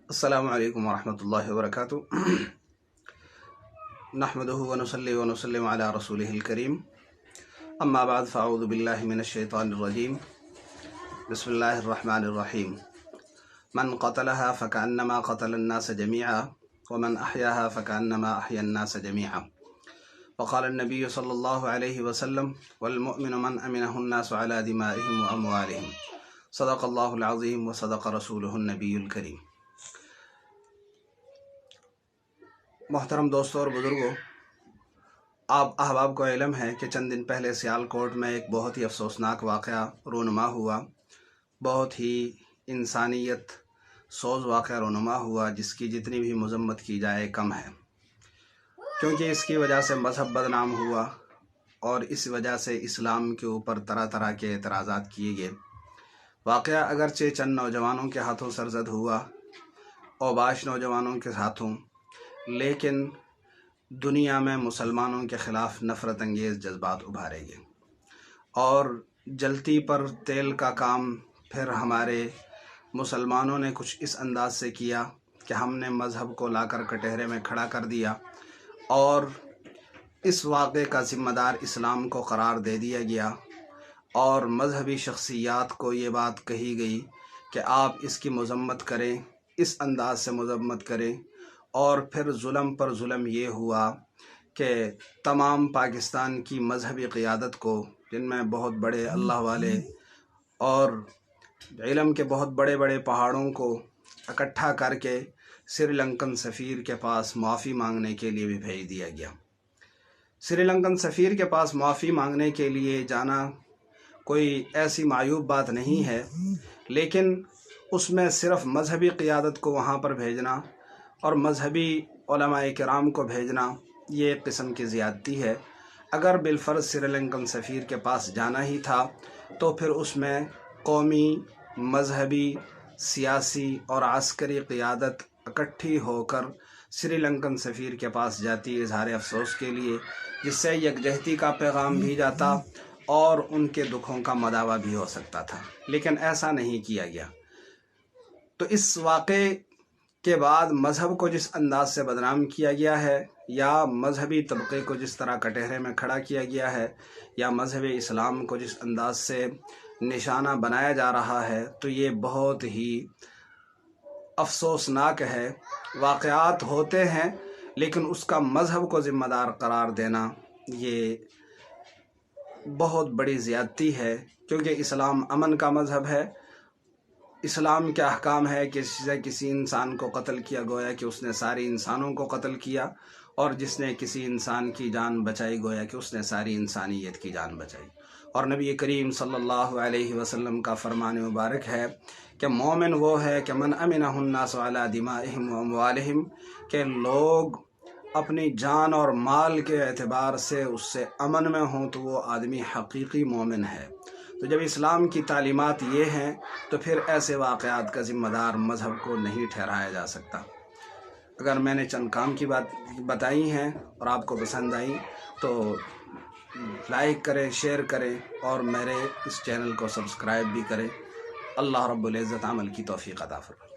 السلام علیکم ورحمۃ اللہ وبرکاتہ نحمدہ ونصلی ونسلم علی رسولہ الکریم اما بعد فاعوذ باللہ من الشیطان الرجیم بسم اللہ الرحمن الرحیم من قتلها فکأنما قتل الناس جميعا ومن احیاها فکأنما احیا الناس جميعا وقال النبی صلی اللہ علیہ وسلم والمؤمن من امنہ الناس علی دمائهم واموالهم صدق اللہ العظیم وصدق رسولہ النبی الکریم۔ محترم دوستوں اور بزرگوں، آپ احباب کو علم ہے کہ چند دن پہلے سیال کوٹ میں ایک بہت ہی افسوسناک واقعہ رونما ہوا، بہت ہی انسانیت سوز واقعہ رونما ہوا، جس کی جتنی بھی مذمت کی جائے کم ہے، کیونکہ اس کی وجہ سے مذہب بدنام ہوا اور اس وجہ سے اسلام کے اوپر طرح طرح کے اعتراضات کیے گئے۔ واقعہ اگرچہ چند نوجوانوں کے ہاتھوں سرزد ہوا، اوباش نوجوانوں کے ہاتھوں، لیکن دنیا میں مسلمانوں کے خلاف نفرت انگیز جذبات ابھارے گئے، اور جلتی پر تیل کا کام پھر ہمارے مسلمانوں نے کچھ اس انداز سے کیا کہ ہم نے مذہب کو لا کر کٹہرے میں کھڑا کر دیا، اور اس واقعے کا ذمہ دار اسلام کو قرار دے دیا گیا، اور مذہبی شخصیات کو یہ بات کہی گئی کہ آپ اس کی مذمت کریں، اس انداز سے مذمت کریں، اور پھر ظلم پر ظلم یہ ہوا کہ تمام پاکستان کی مذہبی قیادت کو، جن میں بہت بڑے اللہ والے اور علم کے بہت بڑے بڑے پہاڑوں کو اکٹھا کر کے سری لنکن سفیر کے پاس معافی مانگنے کے لیے بھی بھیج دیا گیا۔ سری لنکن سفیر کے پاس معافی مانگنے کے لیے جانا کوئی ایسی معیوب بات نہیں ہے، لیکن اس میں صرف مذہبی قیادت کو وہاں پر بھیجنا اور مذہبی علماء کرام کو بھیجنا یہ ایک قسم کی زیادتی ہے۔ اگر بالفرض سری لنکن سفیر کے پاس جانا ہی تھا تو پھر اس میں قومی، مذہبی، سیاسی اور عسکری قیادت اکٹھی ہو کر سری لنکن سفیر کے پاس جاتی اظہار افسوس کے لیے، جس سے یکجہتی کا پیغام بھی جاتا اور ان کے دکھوں کا مداوع بھی ہو سکتا تھا، لیکن ایسا نہیں کیا گیا۔ تو اس واقعے کے بعد مذہب کو جس انداز سے بدنام کیا گیا ہے، یا مذہبی طبقے کو جس طرح کٹہرے میں کھڑا کیا گیا ہے، یا مذہب اسلام کو جس انداز سے نشانہ بنایا جا رہا ہے، تو یہ بہت ہی افسوسناک ہے۔ واقعات ہوتے ہیں، لیکن اس کا مذہب کو ذمہ دار قرار دینا یہ بہت بڑی زیادتی ہے، کیونکہ اسلام امن کا مذہب ہے۔ اسلام کے احکام ہے کہ کسی انسان کو قتل کیا گویا کہ اس نے ساری انسانوں کو قتل کیا، اور جس نے کسی انسان کی جان بچائی گویا کہ اس نے ساری انسانیت کی جان بچائی۔ اور نبی کریم صلی اللہ علیہ وسلم کا فرمان مبارک ہے کہ مومن وہ ہے کہ من امنہ الناس علی دمائهم واموالهم، کہ لوگ اپنی جان اور مال کے اعتبار سے اس سے امن میں ہوں تو وہ آدمی حقیقی مومن ہے۔ تو جب اسلام کی تعلیمات یہ ہیں تو پھر ایسے واقعات کا ذمہ دار مذہب کو نہیں ٹھہرایا جا سکتا۔ اگر میں نے چند کام کی بات بتائی ہیں اور آپ کو پسند آئی تو لائک کریں، شیئر کریں، اور میرے اس چینل کو سبسکرائب بھی کریں۔ اللہ رب العزت عمل کی توفیق عطا فرمائے۔